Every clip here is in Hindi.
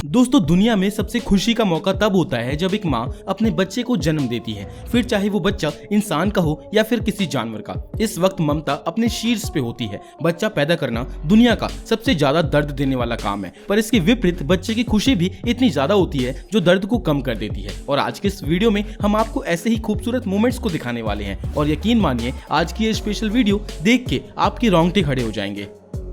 दोस्तों दुनिया में सबसे खुशी का मौका तब होता है जब एक माँ अपने बच्चे को जन्म देती है, फिर चाहे वो बच्चा इंसान का हो या फिर किसी जानवर का। इस वक्त ममता अपने शीर्ष पे होती है। बच्चा पैदा करना दुनिया का सबसे ज्यादा दर्द देने वाला काम है, पर इसके विपरीत बच्चे की खुशी भी इतनी ज्यादा होती है जो दर्द को कम कर देती है। और आज के इस वीडियो में हम आपको ऐसे ही खूबसूरत मोमेंट्स को दिखाने वाले हैं और यकीन मानिए आज की ये स्पेशल वीडियो देख के आपके रोंगटे खड़े हो जाएंगे।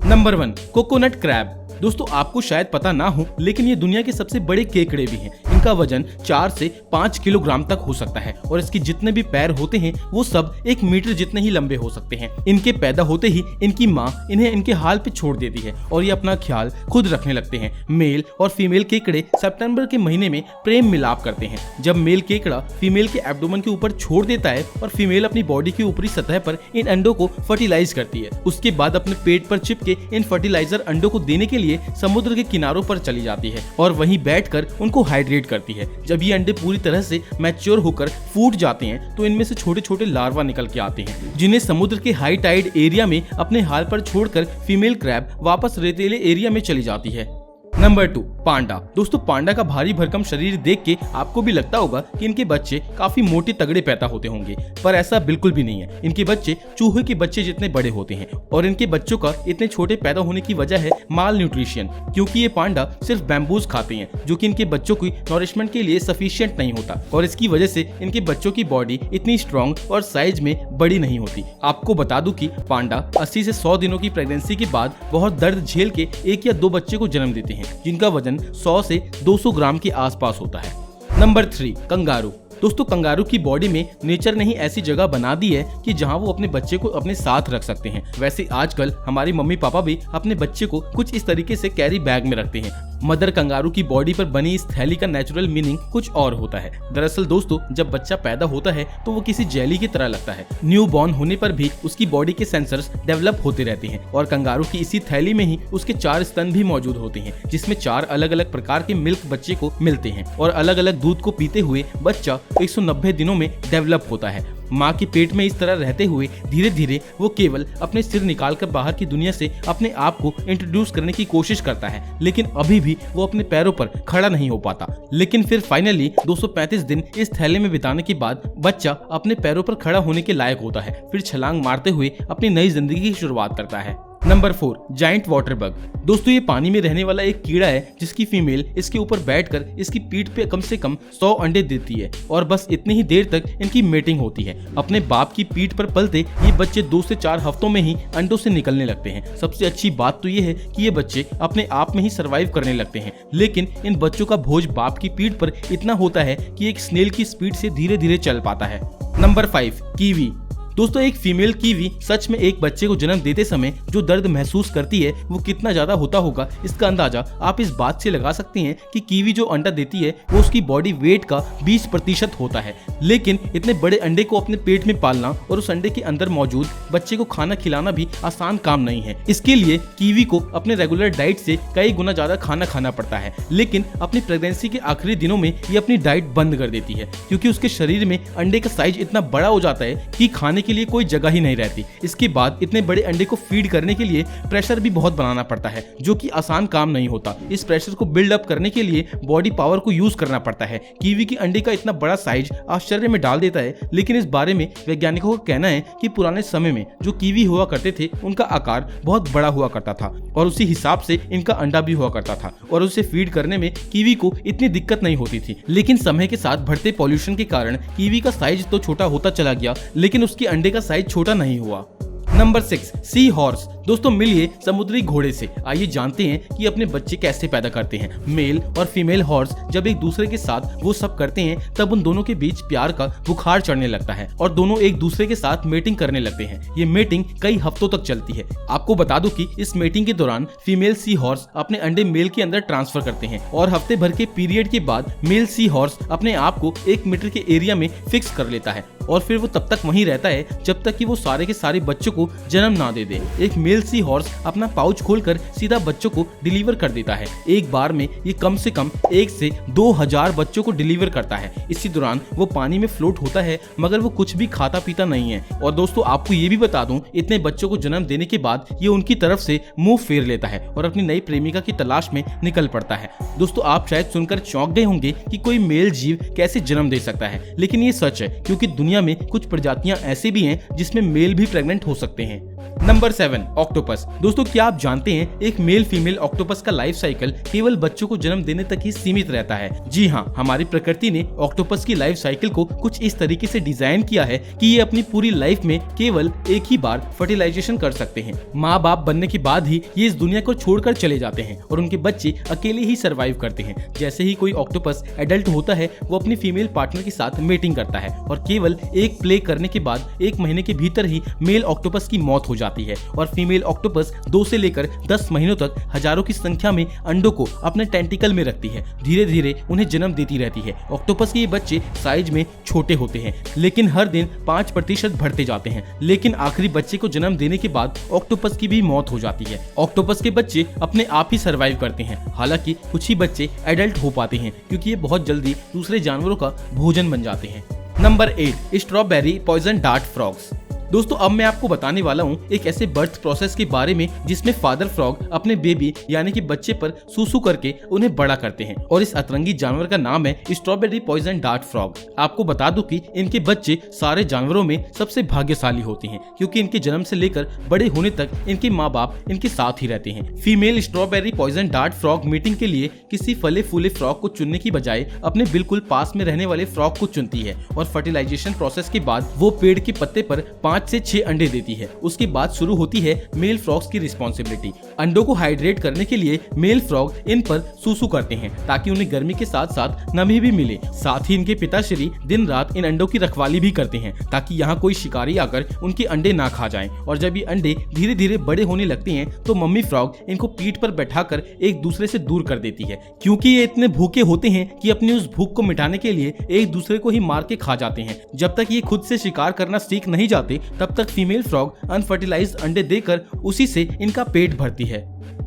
Number 1, coconut crab. दोस्तों आपको शायद पता ना हो लेकिन ये दुनिया के सबसे बड़े केकड़े भी हैं। इनका वजन 4 से 5 किलोग्राम तक हो सकता है और इसके जितने भी पैर होते हैं वो सब 1 मीटर जितने ही लंबे हो सकते हैं। इनके पैदा होते ही इनकी माँ इन्हें इनके हाल पे छोड़ देती है और ये अपना ख्याल खुद रखने लगते हैं। मेल और फीमेल केकड़े सितंबर के महीने में प्रेम मिलाप करते हैं। जब मेल केकड़ा फीमेल के एब्डोमेन के ऊपर छोड़ देता है और फीमेल अपनी बॉडी की ऊपरी सतह पर इन अंडों को फर्टिलाइज करती है, उसके बाद अपने पेट पर चिपके इन फर्टिलाइजर अंडों को देने के लिए समुद्र के किनारों पर चली जाती है और वहीं बैठकर उनको हाइड्रेट करती है। जब ये अंडे पूरी तरह से मैच्योर होकर फूट जाते हैं तो इनमें से छोटे छोटे लार्वा निकल के आते हैं, जिन्हें समुद्र के हाई टाइड एरिया में अपने हाल पर छोड़कर फीमेल क्रैब वापस रेतीले एरिया में चली जाती है। नंबर 2, पांडा। दोस्तों पांडा का भारी भरकम शरीर देख के आपको भी लगता होगा कि इनके बच्चे काफी मोटे तगड़े पैदा होते होंगे, पर ऐसा बिल्कुल भी नहीं है। इनके बच्चे चूहे के बच्चे जितने बड़े होते हैं और इनके बच्चों का इतने छोटे पैदा होने की वजह है माल न्यूट्रिशन, क्योंकि ये पांडा सिर्फ बैम्बूज खाते हैं जो कि इनके बच्चों की नॉरिशमेंट के लिए सफिशिएंट नहीं होता और इसकी वजह से इनके बच्चों की बॉडी इतनी स्ट्रॉन्ग और साइज में बड़ी नहीं होती। आपको बता दूं कि पांडा 80 से 100 दिनों की प्रेगनेंसी के बाद बहुत दर्द झेल के 1 या 2 बच्चे को जन्म देते हैं, जिनका वजन 100 से 200 ग्राम के आसपास होता है। Number 3, kangaroo. दोस्तों कंगारू की बॉडी में नेचर ने ही ऐसी जगह बना दी है कि जहां वो अपने बच्चे को अपने साथ रख सकते हैं। वैसे आजकल हमारे मम्मी पापा भी अपने बच्चे को कुछ इस तरीके से कैरी बैग में रखते हैं। मदर कंगारू की बॉडी पर बनी इस थैली का नेचुरल मीनिंग कुछ और होता है। दरअसल दोस्तों जब बच्चा पैदा होता है तो वो किसी जेली की तरह लगता है। न्यू बॉर्न होने पर भी उसकी बॉडी के सेंसर्स डेवलप होते रहते हैं और कंगारू की इसी थैली में ही उसके 4 स्तन भी मौजूद होते हैं, जिसमें 4 अलग अलग प्रकार के मिल्क बच्चे को मिलते हैं और अलग अलग दूध को पीते हुए बच्चा 190 दिनों में डेवलप होता है। माँ के पेट में इस तरह रहते हुए धीरे धीरे वो केवल अपने सिर निकालकर बाहर की दुनिया से अपने आप को इंट्रोड्यूस करने की कोशिश करता है, लेकिन अभी भी वो अपने पैरों पर खड़ा नहीं हो पाता। लेकिन फिर फाइनली 235 दिन इस थैले में बिताने के बाद बच्चा अपने पैरों पर खड़ा होने के लायक होता है, फिर छलांग मारते हुए अपनी नई जिंदगी की शुरुआत करता है। Number 4, giant water bug. दोस्तों ये पानी में रहने वाला एक कीड़ा है जिसकी फीमेल इसके ऊपर बैठकर इसकी पीठ पे कम से कम 100 अंडे देती है और बस इतनी ही देर तक इनकी मेटिंग होती है। अपने बाप की पीठ पर पलते ये बच्चे 2 से 4 हफ्तों में ही अंडों से निकलने लगते हैं। सबसे अच्छी बात तो ये है कि ये बच्चे अपने आप में ही सर्वाइव करने लगते हैं, लेकिन इन बच्चों का बोझ बाप की पीठ पर इतना होता है कि एक स्नेल की स्पीड से धीरे धीरे चल पाता है। Number 5, kiwi. दोस्तों एक फीमेल कीवी सच में एक बच्चे को जन्म देते समय जो दर्द महसूस करती है वो कितना ज्यादा होता होगा, इसका अंदाजा आप इस बात से लगा सकते हैं कि कीवी जो अंडा देती है वो उसकी बॉडी वेट का 20% होता है। लेकिन इतने बड़े अंडे को अपने पेट में पालना और उस अंडे के अंदर मौजूद बच्चे को खाना खिलाना भी आसान काम नहीं है। इसके लिए कीवी को अपने रेगुलर डाइट से कई गुना ज्यादा खाना खाना पड़ता है, लेकिन अपनी प्रेगनेंसी के आखिरी दिनों में ये अपनी डाइट बंद कर देती है क्योंकि उसके शरीर में अंडे का साइज इतना बड़ा हो जाता है कि खाने के लिए कोई जगह ही नहीं रहती। इसके बाद इतने बड़े अंडे को फीड करने के लिए प्रेशर भी बहुत बनाना पड़ता है, जो कि आसान काम नहीं होता। इस प्रेशर को बिल्ड अप करने के लिए बॉडी पावर को यूज करना पड़ता है। कीवी की अंडे का इतना बड़ा साइज आश्चर्य में डाल देता है, लेकिन इस बारे में वैज्ञानिकों का कहना है कि पुराने समय में जो कीवी हुआ करते थे उनका आकार बहुत बड़ा हुआ करता था और उसी हिसाब से इनका अंडा भी हुआ करता था और उसे फीड करने में कीवी को इतनी दिक्कत नहीं होती थी। लेकिन समय के साथ बढ़ते पॉल्यूशन के कारण कीवी का साइज तो छोटा होता चला गया, लेकिन उसके अंडे का साइज छोटा नहीं हुआ। Number 6, sea horse. दोस्तों मिलिए समुद्री घोड़े से। आइए जानते हैं कि अपने बच्चे कैसे पैदा करते हैं। मेल और फीमेल हॉर्स जब एक दूसरे के साथ वो सब करते हैं तब उन दोनों के बीच प्यार का बुखार चढ़ने लगता है और दोनों एक दूसरे के साथ मेटिंग करने लगते हैं। ये मेटिंग कई हफ्तों तक चलती है। आपको बता दूं कि इस मेटिंग के दौरान फीमेल सी हॉर्स अपने अंडे मेल के अंदर ट्रांसफर करते हैं और हफ्ते भर के पीरियड के बाद मेल सी हॉर्स अपने आप को 1 मीटर के एरिया में फिक्स कर लेता है और फिर वो तब तक वहीं रहता है जब तक कि वो सारे के सारे बच्चों को जन्म ना दे दे। एक मेल मेल सी हॉर्स अपना पाउच खोलकर सीधा बच्चों को डिलीवर कर देता है। एक बार में ये कम से कम 1 से 2000 बच्चों को डिलीवर करता है। इसी दौरान वो पानी में फ्लोट होता है, मगर वो कुछ भी खाता पीता नहीं है। और दोस्तों आपको ये भी बता दूं, इतने बच्चों को जन्म देने के बाद ये उनकी तरफ से मुंह फेर लेता है और अपनी नई प्रेमिका की तलाश में निकल पड़ता है। दोस्तों आप शायद सुनकर चौंक गए होंगे कि कोई मेल जीव कैसे जन्म दे सकता है, लेकिन ये सच है, क्योंकि दुनिया में कुछ प्रजातियां ऐसी भी हैं जिसमें मेल भी प्रेग्नेंट हो सकते हैं। Number 7, octopus. दोस्तों क्या आप जानते हैं एक मेल फीमेल ऑक्टोपस का लाइफ साइकिल केवल बच्चों को जन्म देने तक ही सीमित रहता है। जी हाँ, हमारी प्रकृति ने ऑक्टोपस की लाइफ साइकिल को कुछ इस तरीके से डिजाइन किया है कि ये अपनी पूरी लाइफ में केवल एक ही बार फर्टिलाइजेशन कर सकते हैं। माँ बाप बनने के बाद ही ये इस दुनिया को छोड़कर चले जाते हैं और उनके बच्चे अकेले ही सर्वाइव करते हैं। जैसे ही कोई ऑक्टोपस एडल्ट होता है वो अपनी फीमेल पार्टनर के साथ मेटिंग करता है और केवल एक प्ले करने के बाद 1 महीने के भीतर ही मेल ऑक्टोपस की मौत हो जाती है और फीमेल ऑक्टोपस 2 से लेकर 10 महीनों तक हजारों की संख्या में अंडों को अपने टेंटिकल में रखती है। धीरे धीरे उन्हें जन्म देती रहती है। ऑक्टोपस के ये बच्चे साइज में छोटे होते हैं, लेकिन हर दिन 5% बढ़ते जाते हैं। लेकिन आखिरी बच्चे को जन्म देने के बाद ऑक्टोपस की भी मौत हो जाती है। ऑक्टोपस के बच्चे अपने आप ही सर्वाइव करते हैं। हालांकि कुछ ही बच्चे एडल्ट हो पाते हैं, क्योंकि ये बहुत जल्दी दूसरे जानवरों का भोजन बन जाते हैं। Number 8, strawberry poison dart frogs. दोस्तों अब मैं आपको बताने वाला हूँ एक ऐसे बर्थ प्रोसेस के बारे में जिसमें फादर फ्रॉग अपने बेबी यानी कि बच्चे पर सूसू करके उन्हें बड़ा करते हैं, और इस अतरंगी जानवर का नाम है स्ट्रॉबेरी पॉइजन डार्ट फ्रॉग। आपको बता दूं कि इनके बच्चे सारे जानवरों में सबसे भाग्यशाली होते हैं, क्योंकि इनके जन्म से लेकर बड़े होने तक इनके माँ बाप इनके साथ ही रहते हैं। Female strawberry poison dart frog mating के लिए किसी फले फूले फ्रॉग को चुनने की बजाय अपने बिल्कुल पास में रहने वाले फ्रॉग को चुनती है और फर्टिलाइजेशन प्रोसेस के बाद वो पेड़ के पत्ते पर 5 से 6 अंडे देती है। उसके बाद शुरू होती है मेल फ्रॉग्स की रिस्पॉन्सिबिलिटी। अंडों को हाइड्रेट करने के लिए मेल फ्रॉग इन पर सूसू करते हैं ताकि उन्हें गर्मी के साथ साथ नमी भी मिले। साथ ही इनके पिताश्री दिन रात इन अंडों की रखवाली भी करते हैं ताकि यहाँ कोई शिकारी आकर उनके अंडे ना खा जाएं। और जब ये अंडे धीरे धीरे बड़े होने लगते हैं तो मम्मी फ्रॉग इनको पीठ पर बैठाकर एक दूसरे से दूर कर देती है, क्योंकि ये इतने भूखे होते हैं कि अपनी उस भूख को मिटाने के लिए एक दूसरे को ही मार के खा जाते हैं। जब तक ये खुद से शिकार करना सीख नहीं जाते तब तक फीमेल फ्रॉग अनफर्टिलाइज्ड अंडे देकर उसी से इनका पेट भरती है।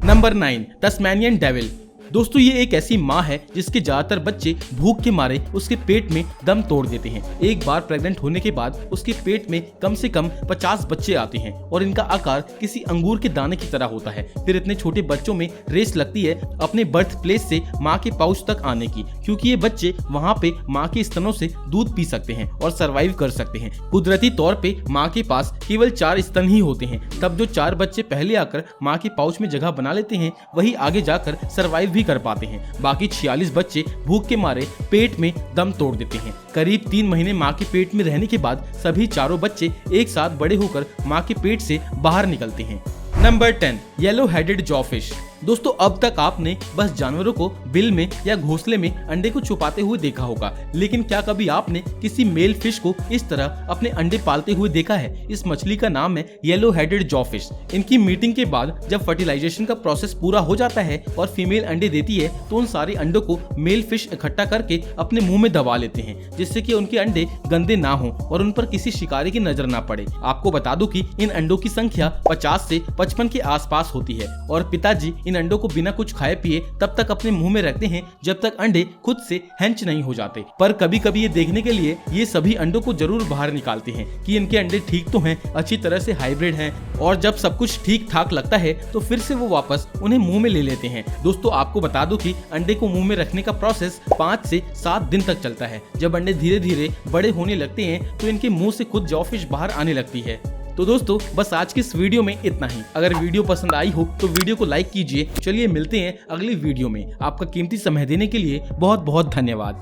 Number 9, Tasmanian devil. दोस्तों ये एक ऐसी माँ है जिसके ज्यादातर बच्चे भूख के मारे उसके पेट में दम तोड़ देते हैं। एक बार प्रेग्नेंट होने के बाद उसके पेट में कम से कम 50 बच्चे आते हैं और इनका आकार किसी अंगूर के दाने की तरह होता है। फिर इतने छोटे बच्चों में रेस लगती है अपने बर्थ प्लेस से माँ के पाउच तक आने की, क्योंकि ये बच्चे वहाँ पे माँ के स्तनों से दूध पी सकते हैं और सर्वाइव कर सकते हैं। कुदरती तौर पे माँ के पास केवल 4 स्तन ही होते हैं। तब जो 4 बच्चे पहले आकर माँ के पाउच में जगह बना लेते हैं वही आगे जाकर सर्वाइव कर पाते हैं। बाकी 46 बच्चे भूख के मारे पेट में दम तोड़ देते हैं। करीब 3 महीने मां के पेट में रहने के बाद सभी चारों बच्चे एक साथ बड़े होकर मां के पेट से बाहर निकलते हैं। Number 10, yellow headed jawfish. दोस्तों अब तक आपने बस जानवरों को बिल में या घोंसले में अंडे को छुपाते हुए देखा होगा, लेकिन क्या कभी आपने किसी मेल फिश को इस तरह अपने अंडे पालते हुए देखा है? इस मछली का नाम है येलो हेडेड जॉफिश। इनकी मीटिंग के बाद जब फर्टिलाइजेशन का प्रोसेस पूरा हो जाता है और फीमेल अंडे देती है तो उन सारे अंडों को मेल फिश इकट्ठा करके अपने मुंह में दबा लेते हैं, जिससे कि उनके अंडे गंदे ना हो और उन पर किसी शिकारी की नजर ना पड़े। आपको बता दूं कि इन अंडों की संख्या 50 से 55 के आसपास होती है और पिताजी इन अंडों को बिना कुछ खाए पिए तब तक अपने मुंह में रखते हैं जब तक अंडे खुद से हैंच नहीं हो जाते। पर कभी कभी ये देखने के लिए ये सभी अंडों को जरूर बाहर निकालते हैं कि इनके अंडे ठीक तो हैं, अच्छी तरह से हाइब्रिड हैं, और जब सब कुछ ठीक ठाक लगता है तो फिर से वो वापस उन्हें मुंह में ले लेते हैं। दोस्तों आपको बता दो कि अंडे को मुंह में रखने का प्रोसेस 5 से 7 दिन तक चलता है। जब अंडे धीरे धीरे बड़े होने लगते हैं तो इनके मुंह से खुद जॉफिश बाहर आने लगती है। तो दोस्तों बस आज की इस वीडियो में इतना ही। अगर वीडियो पसंद आई हो तो वीडियो को लाइक कीजिए। चलिए मिलते हैं अगली वीडियो में। आपका कीमती समय देने के लिए बहुत बहुत धन्यवाद।